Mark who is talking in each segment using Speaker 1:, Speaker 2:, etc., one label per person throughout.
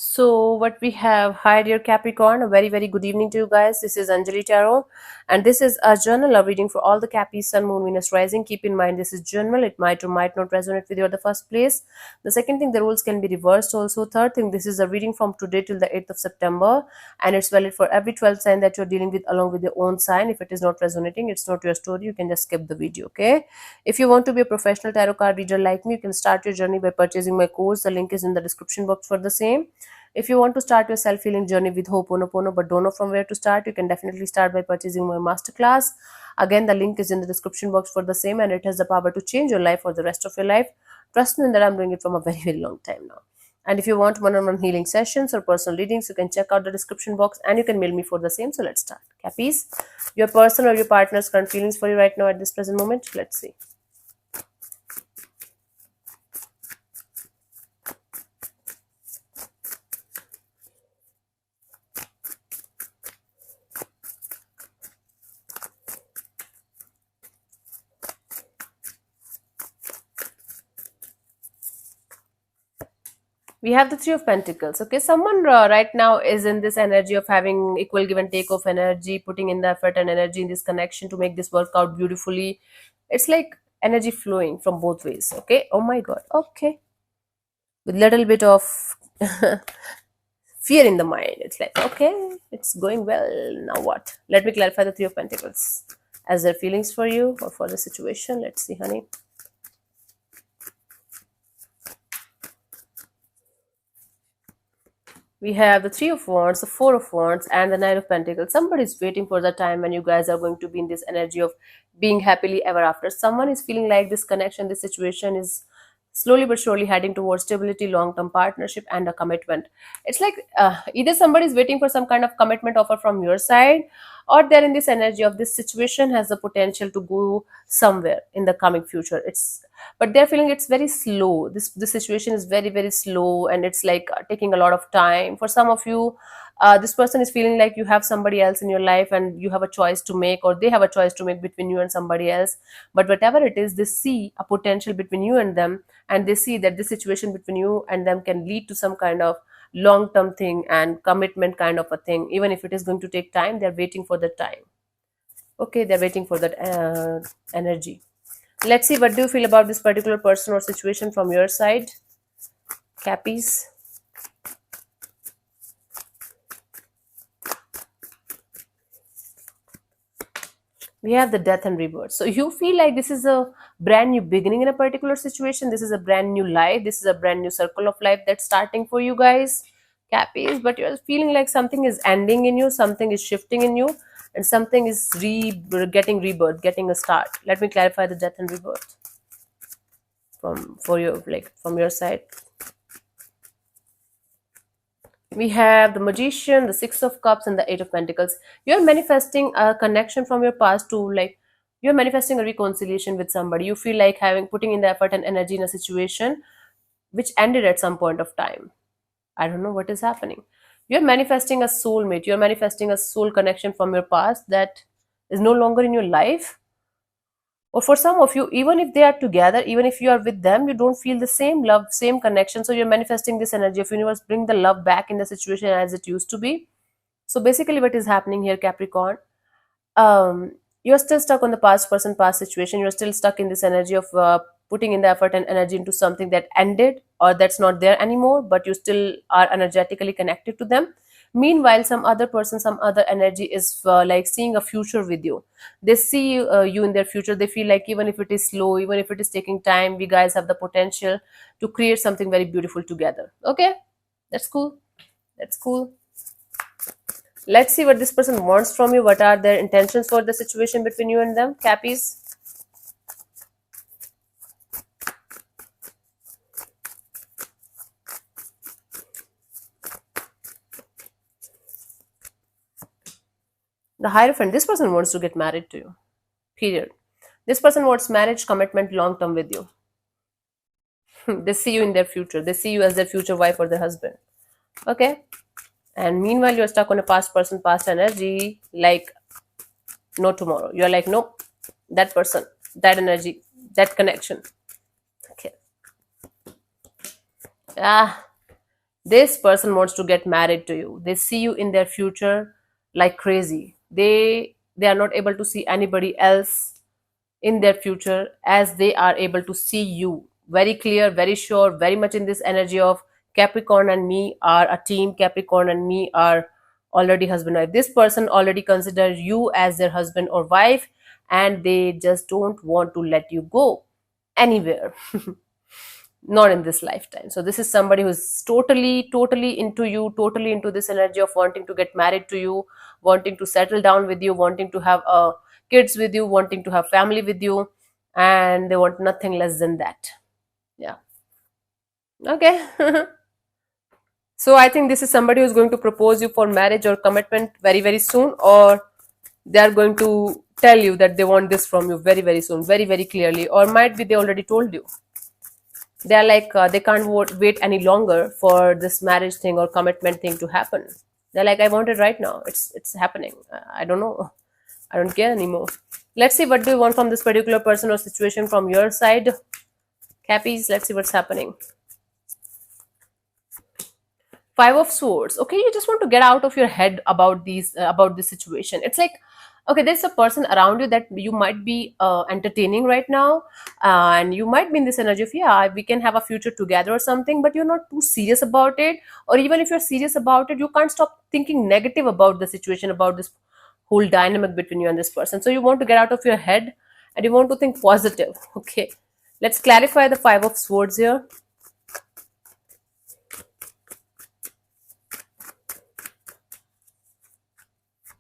Speaker 1: So, what we have, hi dear Capricorn, a very good evening to you guys. This is Anjali Tarot, and this is a journal of reading for all the Capis, Sun, Moon, Venus, Rising. Keep in mind, this is journal, it might or might not resonate with you at the first place. The second thing, the rules can be reversed also. Third thing, this is a reading from today till the 8th of September, and it's valid for every 12 sign that you're dealing with along with your own sign. If it is not resonating, it's not your story, you can just skip the video, okay? If you want to be a professional tarot card reader like me, you can start your journey by purchasing my course. The link is in the description box for the same. If you want to start your self-healing journey with Ho'oponopono but don't know from where to start, you can definitely start by purchasing my masterclass. Again, the link is in the description box for the same, and it has the power to change your life for the rest of your life. Trust me that I'm doing it from a very long time now. And if you want one-on-one healing sessions or personal readings, you can check out the description box and you can mail me for the same. So let's start. Cappies, your person or your partner's current feelings for you right now at this present moment. Let's see. We have the Three of Pentacles. Okay, someone right now is in this energy of having equal give and take of energy, putting in the effort and energy in this connection to make this work out beautifully. It's like energy flowing from both ways. Okay, oh my god. Okay, with little bit of fear in the mind. It's like, okay, it's going well. Now what? Let me clarify the Three of Pentacles as their feelings for you or for the situation. Let's see, honey. We have the Three of Wands, the Four of Wands, and the Knight of Pentacles. Somebody's waiting for the time when you guys are going to be in this energy of being happily ever after. Someone is feeling like this connection, this situation is slowly but surely heading towards stability, long-term partnership, and a commitment. It's like either somebody is waiting for some kind of commitment offer from your side, or they're in this energy of this situation has the potential to go somewhere in the coming future. It's but they're feeling it's very slow. This situation is very slow, and it's like taking a lot of time for some of you. This person is feeling like you have somebody else in your life and you have a choice to make, or they have a choice to make between you and somebody else. But whatever it is, they see a potential between you and them, and they see that this situation between you and them can lead to some kind of long term thing and commitment kind of a thing. Even if it is going to take time, they're waiting for the time. Okay, they're waiting for that energy. Let's see, what do you feel about this particular person or situation from your side, Cappies? We have the Death and Rebirth. So you feel like this is a brand new beginning in a particular situation. This is a brand new life. This is a brand new circle of life that's starting for you guys, Cappies. But you're feeling like something is ending in you, something is shifting in you, and something is getting rebirth, getting a start. Let me clarify the Death and Rebirth from your side. We have the Magician, the Six of Cups, and the Eight of Pentacles. You're manifesting a connection from your past to, like, you're manifesting a reconciliation with somebody. You feel like putting in the effort and energy in a situation which ended at some point of time. I don't know what is happening. You're manifesting a soulmate. You're manifesting a soul connection from your past that is no longer in your life. Or for some of you, even if they are together, even if you are with them, you don't feel the same love, same connection. So you're manifesting this energy of universe, bring the love back in the situation as it used to be. So basically what is happening here, Capricorn, you're still stuck on the past person, past situation. You're still stuck in this energy of putting in the effort and energy into something that ended or that's not there anymore, but you still are energetically connected to them. Meanwhile, some other person, some other energy is like seeing a future with you. They see you in their future. They feel like even if it is slow, even if it is taking time, we guys have the potential to create something very beautiful together. Okay, that's cool. That's cool. Let's see what this person wants from you. What are their intentions for the situation between you and them, Cappies? The Hierophant. This person wants to get married to you. Period. This person wants marriage, commitment, long term with you. They see you in their future. They see you as their future wife or their husband. Okay? And meanwhile, you're stuck on a past person, past energy, like no tomorrow. You're like, nope, that person, that energy, that connection. Okay. Ah, This person wants to get married to you. They see you in their future like crazy. They are not able to see anybody else in their future as they are able to see you. Very clear, very sure, very much in this energy of Capricorn and me are a team. Capricorn and me are already husband and wife. This person already considers you as their husband or wife, and they just don't want to let you go anywhere. Not in this lifetime. So this is somebody who's totally into you, totally into this energy of wanting to get married to you, wanting to settle down with you, wanting to have kids with you, wanting to have family with you, and they want nothing less than that. Yeah. Okay. So I think this is somebody who's going to propose you for marriage or commitment very soon, or they are going to tell you that they want this from you very soon, very clearly, or might be they already told you. They are like they can't wait any longer for this marriage thing or commitment thing to happen. They're like, I want it right now. It's happening. I don't know. I don't care anymore. Let's see, what do you want from this particular person or situation from your side, Cappies? Let's see what's happening. Five of Swords. Okay, you just want to get out of your head about these about this situation. It's like, okay, there's a person around you that you might be entertaining right now, and you might be in this energy of, yeah, we can have a future together or something, but you're not too serious about it. Or even if you're serious about it, you can't stop thinking negative about the situation, about this whole dynamic between you and this person. So you want to get out of your head and you want to think positive. Okay, let's clarify the Five of Swords here.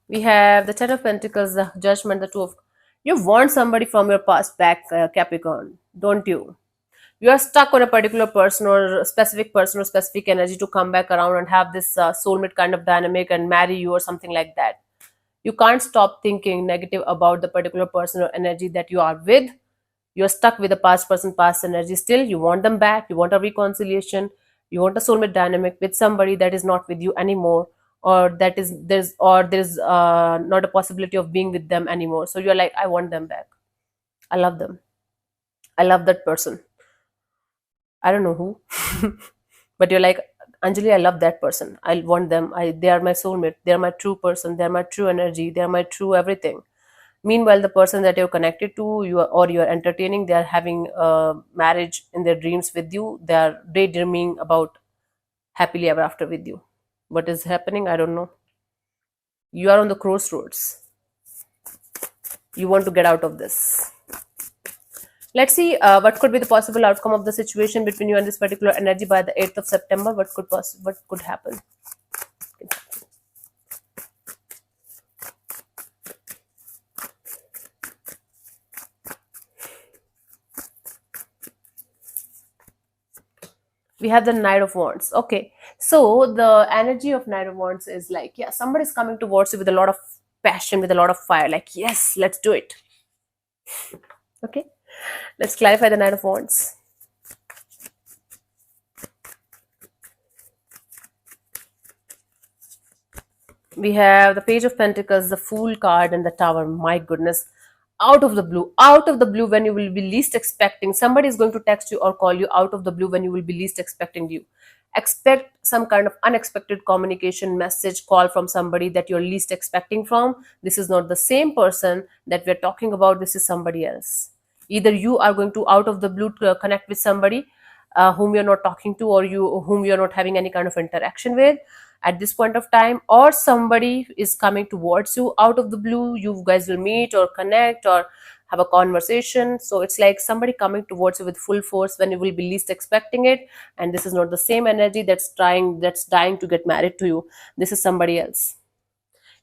Speaker 1: We have the Ten of Pentacles, the Judgment, the Two of... You want somebody from your past back, Capricorn, don't you? You are stuck on a particular person or specific energy to come back around and have this soulmate kind of dynamic and marry you or something like that. You can't stop thinking negative about the particular person or energy that you are with. You're stuck with the past person, past energy. Still, you want them back. You want a reconciliation. You want a soulmate dynamic with somebody that is not with you anymore, or that is there's not a possibility of being with them anymore. So you're like, I want them back. I love them. I love that person. I don't know who, but you're like, Anjali, I love that person. I want them. They are my soulmate. They are my true person. They are my true energy. They are my true everything. Meanwhile, the person that you're connected to, you're entertaining, they are having a marriage in their dreams with you. They are daydreaming about happily ever after with you. What is happening? I don't know. You are on the crossroads. You want to get out of this. Let's see what could be the possible outcome of the situation between you and this particular energy by the 8th of September. What could happen? We have the Knight of Wands. Okay, so the energy of Knight of Wands is like, yeah, somebody's coming towards you with a lot of passion, with a lot of fire, like, yes, let's do it. Okay, let's clarify the Knight of Wands. We have the Page of Pentacles, the Fool card, and the Tower. My goodness, out of the blue, when you will be least expecting, somebody is going to text you or call you out of the blue when you will be least expecting you. Expect some kind of unexpected communication, message, call from somebody that you're least expecting from. This is not the same person that we're talking about. This is somebody else. Either you are going to out of the blue to connect with somebody whom you're not talking to, or whom you're not having any kind of interaction with at this point of time, or somebody is coming towards you out of the blue. You guys will meet or connect or have a conversation. So it's like somebody coming towards you with full force when you will be least expecting it. And this is not the same energy that's dying to get married to you. This is somebody else.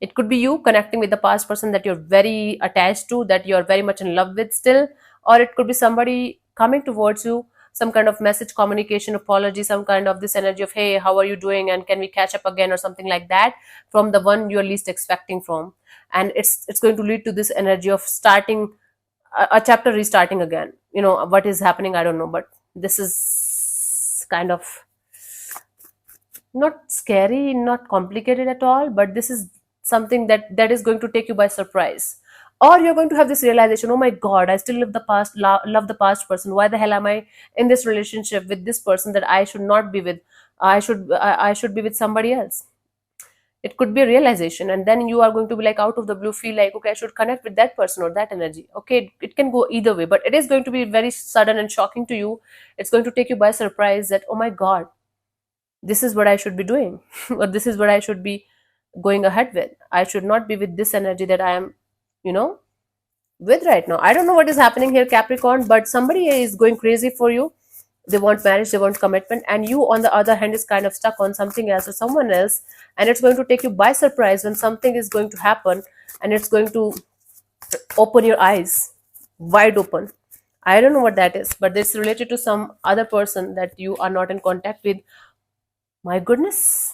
Speaker 1: It could be you connecting with the past person that you're very attached to, that you're very much in love with still, or it could be somebody coming towards you, some kind of message, communication, apology, some kind of this energy of, hey, how are you doing, and can we catch up again, or something like that, from the one you're least expecting from. And it's going to lead to this energy of starting a chapter, restarting again. What is happening, I don't know, but this is kind of not scary, not complicated at all, but this is something that is going to take you by surprise. Or you're going to have this realization, oh my god, I still love the love the past person. Why the hell am I in this relationship with this person that I should not be with? I should be with somebody else. It could be a realization, and then you are going to be like out of the blue feel like, okay, I should connect with that person or that energy. Okay, it can go either way, but it is going to be very sudden and shocking to you. It's going to take you by surprise that, oh my god, this is what I should be doing, or this is what I should be going ahead with. I should not be with this energy that I am, you know, with right now. I don't know what is happening here, Capricorn, but somebody is going crazy for you. They want marriage, they want commitment, and you, on the other hand, is kind of stuck on something else or someone else, and it's going to take you by surprise when something is going to happen, and it's going to open your eyes wide open. I don't know what that is, but it's related to some other person that you are not in contact with. My goodness,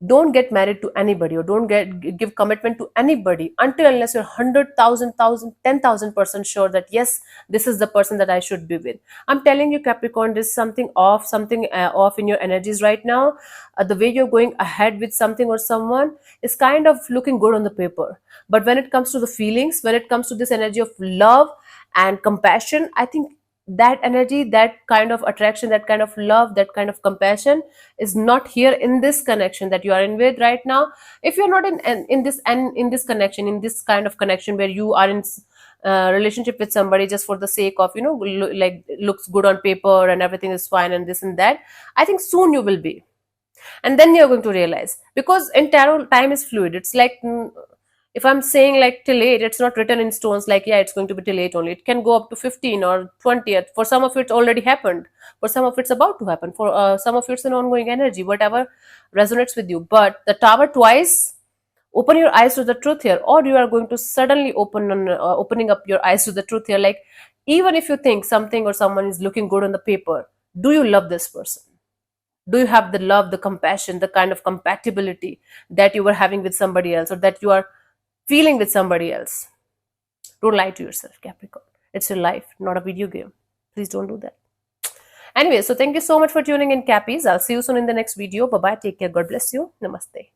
Speaker 1: don't get married to anybody, or don't give commitment to anybody until unless you're 10,000% sure that yes, this is the person that I should be with. I'm telling you, Capricorn, there's something off, something off in your energies right now. The way you're going ahead with something or someone is kind of looking good on the paper, but when it comes to the feelings, when it comes to this energy of love and compassion, I think that energy, that kind of attraction, that kind of love, that kind of compassion is not here in this connection that you are in with right now. If you're not in this, and in this connection, in this kind of connection where you are in relationship with somebody just for the sake of, you know, like looks good on paper and everything is fine and this and that, I think soon you will be, and then you're going to realize, because in tarot time is fluid. It's like, if I'm saying like till 8, it's not written in stones like, yeah, it's going to be till 8 only. It can go up to 15 or 20th. For some of it already happened, for some of it's about to happen, for some of it's an ongoing energy, whatever resonates with you. But the tower twice, open your eyes to the truth here, or you are going to suddenly opening up your eyes to the truth here. Like, even if you think something or someone is looking good on the paper, do you love this person? Do you have the love, the compassion, the kind of compatibility that you were having with somebody else, or that you are feeling with somebody else? Don't lie to yourself, Capricorn. It's your life, not a video game. Please don't do that. Anyway, so thank you so much for tuning in, Cappies. I'll see you soon in the next video. Bye bye. Take care. God bless you. Namaste.